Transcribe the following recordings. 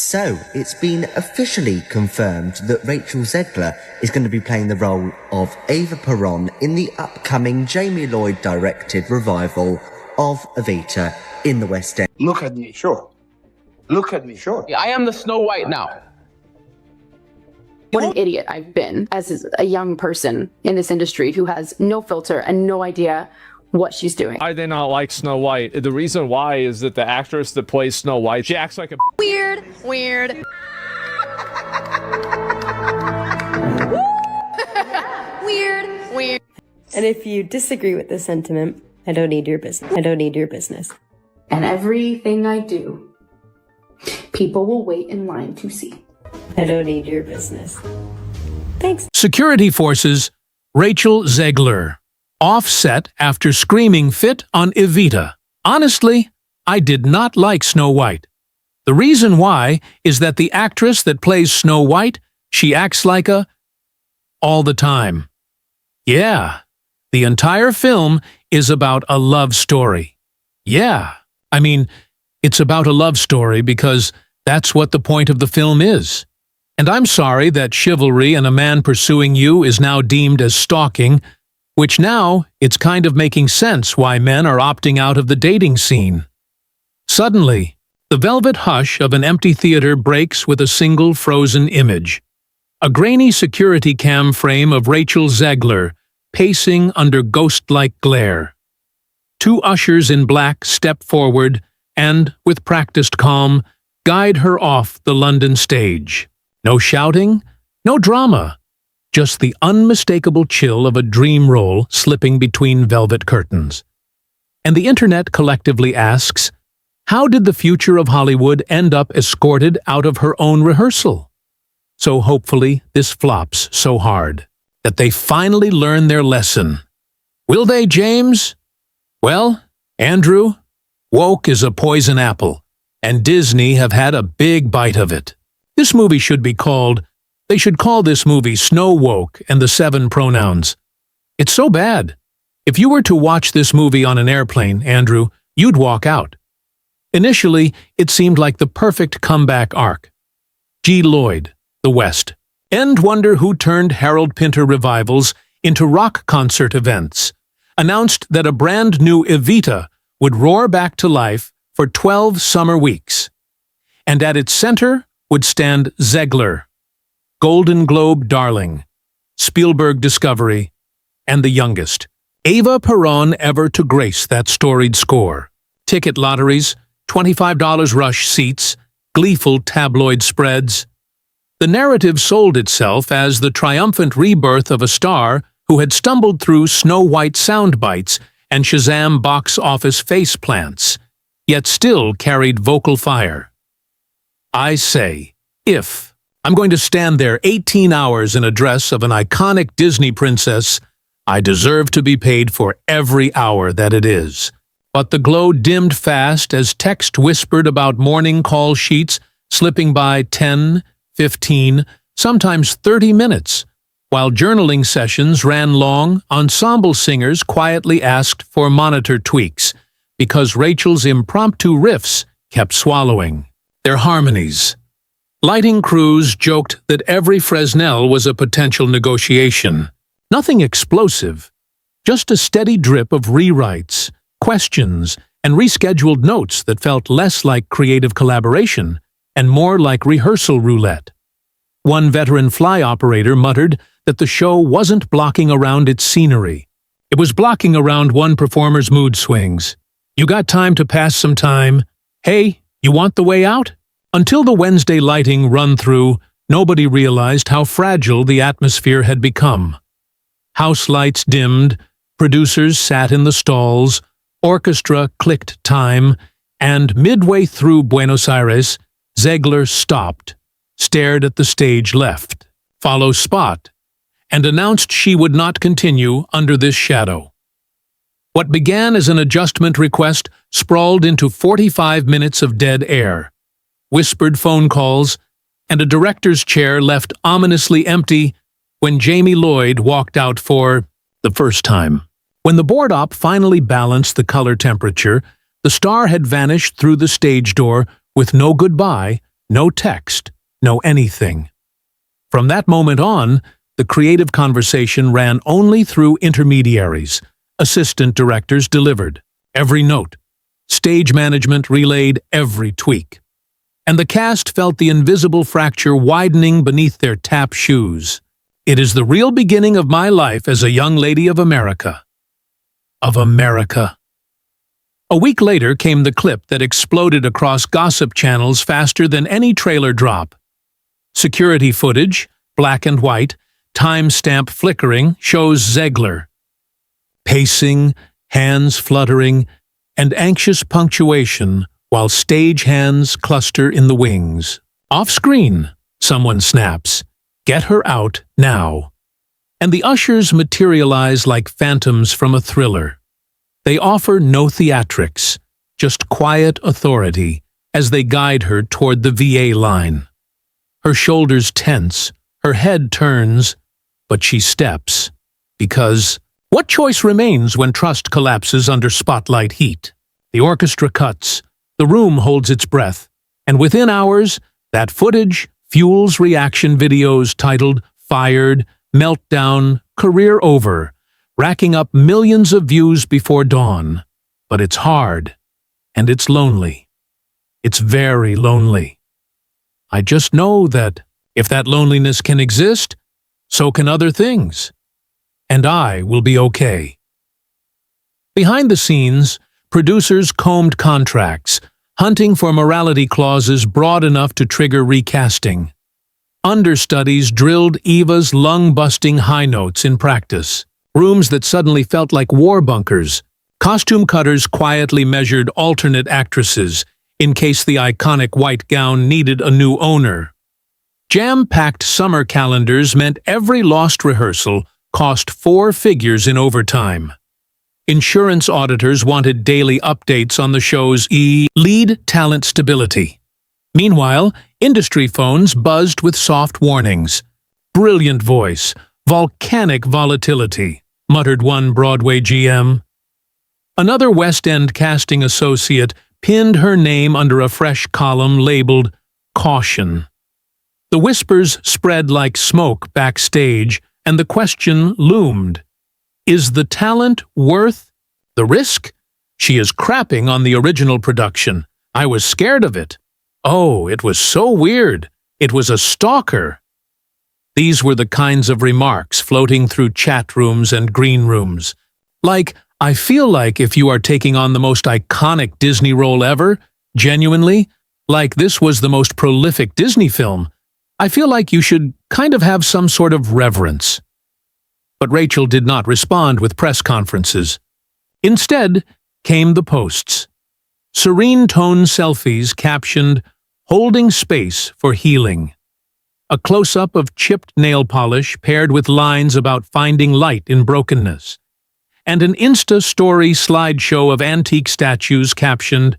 So, it's been officially confirmed that Rachel Zegler is going to be playing the role of Eva Peron in the upcoming Jamie Lloyd-directed revival of Evita in the West End. Look at me, sure. Look at me, sure. I am the Snow White now. What an idiot I've been as a young person in this industry who has no filter and no idea what she's doing. I did not like Snow White. The reason why is that the actress that plays Snow White, she acts like a weird. Weird. And if you disagree with this sentiment, I don't need your business. I don't need your business. And everything I do, people will wait in line to see. I don't need your business. Thanks. Security forces, Rachel Zegler. Offset after screaming fit on Evita. Honestly, I did not like Snow White. The reason why is that the actress that plays Snow White, she acts like a all the time. Yeah, the entire film is about a love story. Yeah, I mean, it's about a love story because that's what the point of the film is. And I'm sorry that chivalry and a man pursuing you is now deemed as stalking, which now it's kind of making sense why men are opting out of the dating scene. Suddenly, the velvet hush of an empty theater breaks with a single frozen image. A grainy security cam frame of Rachel Zegler pacing under ghost-like glare. Two ushers in black step forward and, with practiced calm, guide her off the London stage. No shouting, no drama. Just the unmistakable chill of a dream roll slipping between velvet curtains. And the internet collectively asks, how did the future of Hollywood end up escorted out of her own rehearsal? So hopefully this flops so hard that they finally learn their lesson. Will they, James? Well, Andrew, woke is a poison apple, and Disney have had a big bite of it. This movie should be called They should call this movie Snow Woke and the 7 Pronouns. It's so bad. If you were to watch this movie on an airplane, Andrew, you'd walk out. Initially, it seemed like the perfect comeback arc. G. Lloyd, the West. End wonder who turned Harold Pinter revivals into rock concert events. Announced that a brand new Evita would roar back to life for 12 summer weeks. And at its center would stand Zegler, Golden Globe darling, Spielberg discovery, and the youngest, Eva Peron ever to grace that storied score. Ticket lotteries, $25 rush seats, gleeful tabloid spreads. The narrative sold itself as the triumphant rebirth of a star who had stumbled through Snow White sound bites and Shazam box office faceplants, yet still carried vocal fire. I say, if I'm going to stand there 18 hours in a dress of an iconic Disney princess, I deserve to be paid for every hour that it is. But the glow dimmed fast as text whispered about morning call sheets slipping by 10, 15, sometimes 30 minutes. While journaling sessions ran long, ensemble singers quietly asked for monitor tweaks because Rachel's impromptu riffs kept swallowing their harmonies. Lighting crews joked that every Fresnel was a potential negotiation. Nothing explosive, just a steady drip of rewrites, questions, and rescheduled notes that felt less like creative collaboration and more like rehearsal roulette. One veteran fly operator muttered that the show wasn't blocking around its scenery. It was blocking around one performer's mood swings. You got time to pass some time? Hey, you want the way out? Until the Wednesday lighting run-through, nobody realized how fragile the atmosphere had become. House lights dimmed, producers sat in the stalls, orchestra clicked time, and midway through Buenos Aires, Zegler stopped, stared at the stage left, follow spot, and announced she would not continue under this shadow. What began as an adjustment request sprawled into 45 minutes of dead air. Whispered phone calls, and a director's chair left ominously empty when Jamie Lloyd walked out for the first time. When the board op finally balanced the color temperature, the star had vanished through the stage door with no goodbye, no text, no anything. From that moment on, the creative conversation ran only through intermediaries. Assistant directors delivered every note. Stage management relayed every tweak. And the cast felt the invisible fracture widening beneath their tap shoes. It is the real beginning of my life as a young lady of America. Of America. A week later came the clip that exploded across gossip channels faster than any trailer drop. Security footage, black and white, timestamp flickering, shows Zegler. Pacing, hands fluttering, and anxious punctuation while stage hands cluster in the wings. Off-screen, someone snaps, "Get her out now." And the ushers materialize like phantoms from a thriller. They offer no theatrics, just quiet authority as they guide her toward the VA line. Her shoulders tense, her head turns, but she steps. Because what choice remains when trust collapses under spotlight heat? The orchestra cuts, the room holds its breath, and within hours, that footage fuels reaction videos titled "Fired," "Meltdown," "Career Over," racking up millions of views before dawn. But it's hard, and it's lonely. It's very lonely. I just know that if that loneliness can exist, so can other things. And I will be okay. Behind the scenes, producers combed contracts, hunting for morality clauses broad enough to trigger recasting. Understudies drilled Eva's lung-busting high notes in practice. Rooms that suddenly felt like war bunkers. Costume cutters quietly measured alternate actresses in case the iconic white gown needed a new owner. Jam-packed summer calendars meant every lost rehearsal cost 4 figures in overtime. Insurance auditors wanted daily updates on the show's lead talent stability. Meanwhile, industry phones buzzed with soft warnings. "Brilliant voice, volcanic volatility," muttered one Broadway GM. Another West End casting associate pinned her name under a fresh column labeled "Caution." The whispers spread like smoke backstage, and the question loomed. Is the talent worth the risk? She is crapping on the original production. I was scared of it. Oh, it was so weird. It was a stalker. These were the kinds of remarks floating through chat rooms and green rooms. Like, I feel like if you are taking on the most iconic Disney role ever, genuinely, like this was the most prolific Disney film, I feel like you should kind of have some sort of reverence. But Rachel did not respond with press conferences. Instead came the posts. Serene tone selfies captioned, "Holding space for healing." A close-up of chipped nail polish paired with lines about finding light in brokenness. And an Insta story slideshow of antique statues captioned,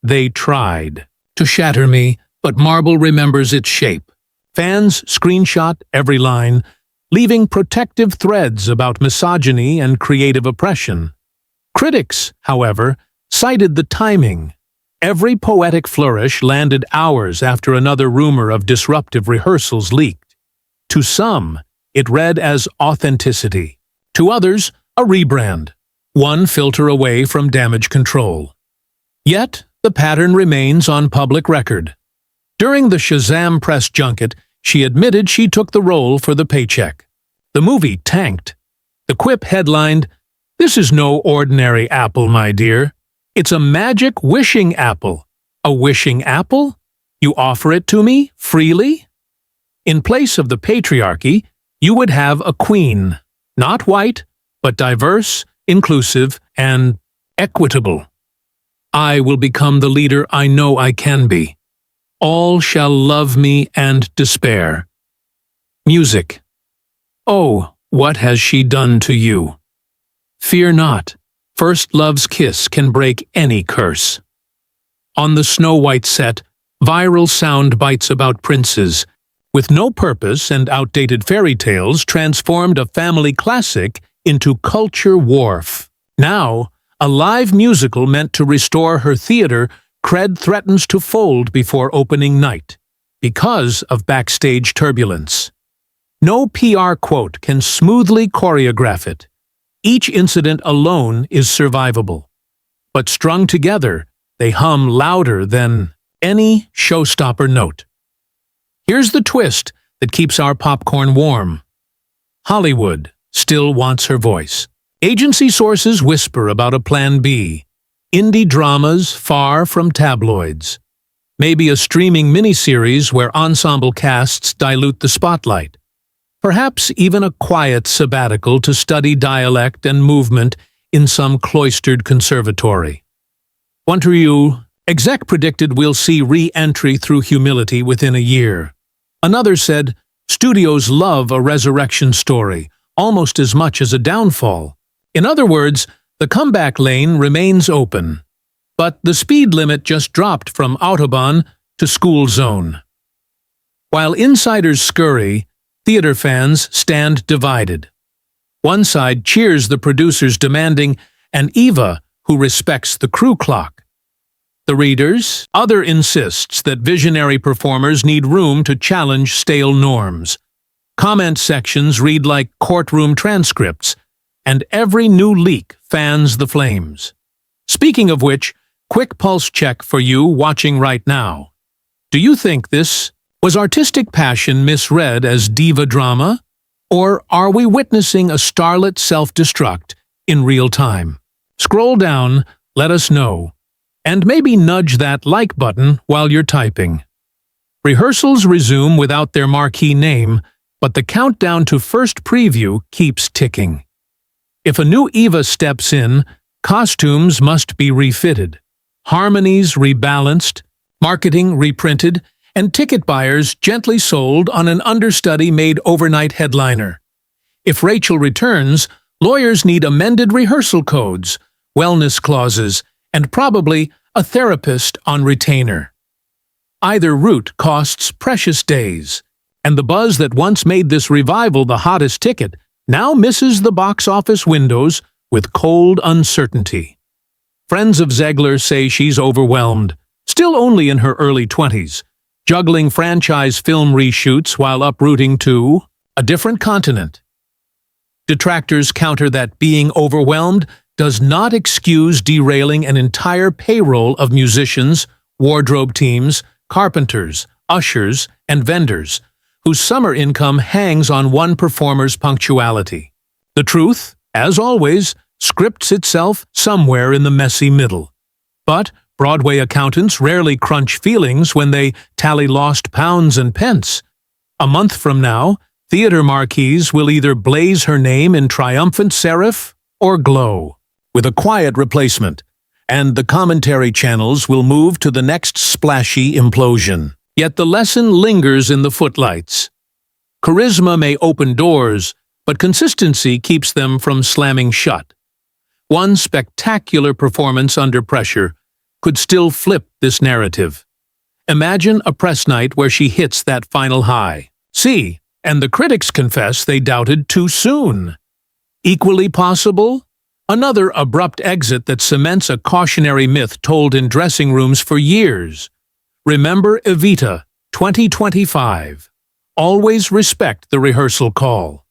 "They tried to shatter me, but marble remembers its shape." Fans screenshot every line, leaving protective threads about misogyny and creative oppression. Critics, however, cited the timing. Every poetic flourish landed hours after another rumor of disruptive rehearsals leaked. To some, it read as authenticity. To others, a rebrand, one filter away from damage control. Yet, the pattern remains on public record. During the Shazam press junket, she admitted she took the role for the paycheck. The movie tanked. The quip headlined, "This is no ordinary apple, my dear. It's a magic wishing apple." A wishing apple? You offer it to me freely? In place of the patriarchy, you would have a queen. Not white, but diverse, inclusive, and equitable. I will become the leader I know I can be. All shall love me and despair. Music. Oh, what has she done to you? Fear not. First love's kiss can break any curse. On the Snow White set, viral sound bites about princes, with no purpose and outdated fairy tales transformed a family classic into culture wharf. Now, a live musical meant to restore her theater cred threatens to fold before opening night. because of backstage turbulence. No PR quote can smoothly choreograph it. Each incident alone is survivable. But strung together, they hum louder than any showstopper note. Here's the twist that keeps our popcorn warm. Hollywood still wants her voice. Agency sources whisper about a plan B. Indie dramas far from tabloids. Maybe a streaming miniseries where ensemble casts dilute the spotlight. Perhaps even a quiet sabbatical to study dialect and movement in some cloistered conservatory. One review exec predicted we'll see re-entry through humility within a year. Another said, studios love a resurrection story, almost as much as a downfall. In other words, the comeback lane remains open. But the speed limit just dropped from Autobahn to school zone. While insiders scurry, theater fans stand divided. One side cheers the producers demanding an Eva who respects the crew clock. The readers, other insists that visionary performers need room to challenge stale norms. Comment sections read like courtroom transcripts, and every new leak fans the flames. Speaking of which, quick pulse check for you watching right now. Do you think this was artistic passion misread as diva drama? Or are we witnessing a starlet self-destruct in real time? Scroll down, let us know, and maybe nudge that like button while you're typing. Rehearsals resume without their marquee name, but the countdown to first preview keeps ticking. If a new Eva steps in, costumes must be refitted, harmonies rebalanced, marketing reprinted, and ticket buyers gently sold on an understudy made overnight headliner. If Rachel returns, lawyers need amended rehearsal codes, wellness clauses, and probably a therapist on retainer. Either route costs precious days, and the buzz that once made this revival the hottest ticket now misses the box office windows with cold uncertainty. Friends of Zegler say she's overwhelmed, still only in her early 20s, juggling franchise film reshoots while uprooting to a different continent. Detractors counter that being overwhelmed does not excuse derailing an entire payroll of musicians, wardrobe teams, carpenters, ushers, and vendors, whose summer income hangs on one performer's punctuality. The truth, as always, scripts itself somewhere in the messy middle. But Broadway accountants rarely crunch feelings when they tally lost pounds and pence. A month from now, theater marquees will either blaze her name in triumphant serif or glow, with a quiet replacement, and the commentary channels will move to the next splashy implosion. Yet the lesson lingers in the footlights. Charisma may open doors, but consistency keeps them from slamming shut. One spectacular performance under pressure could still flip this narrative. Imagine a press night where she hits that final high. See, and the critics confess they doubted too soon. Equally possible? Another abrupt exit that cements a cautionary myth told in dressing rooms for years. Remember Evita, 2025. Always respect the rehearsal call.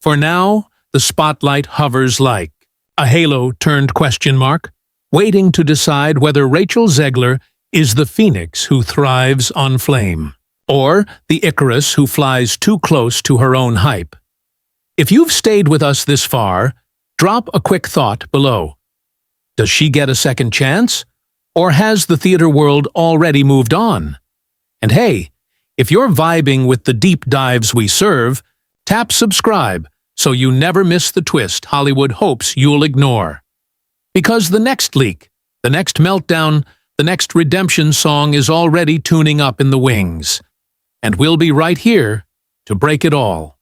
For now, the spotlight hovers like a halo turned question mark, waiting to decide whether Rachel Zegler is the phoenix who thrives on flame, or the Icarus who flies too close to her own hype. If you've stayed with us this far, drop a quick thought below. Does she get a second chance? Or has the theater world already moved on? And hey, if you're vibing with the deep dives we serve, tap subscribe so you never miss the twist Hollywood hopes you'll ignore. Because the next leak, the next meltdown, the next redemption song is already tuning up in the wings. And we'll be right here to break it all.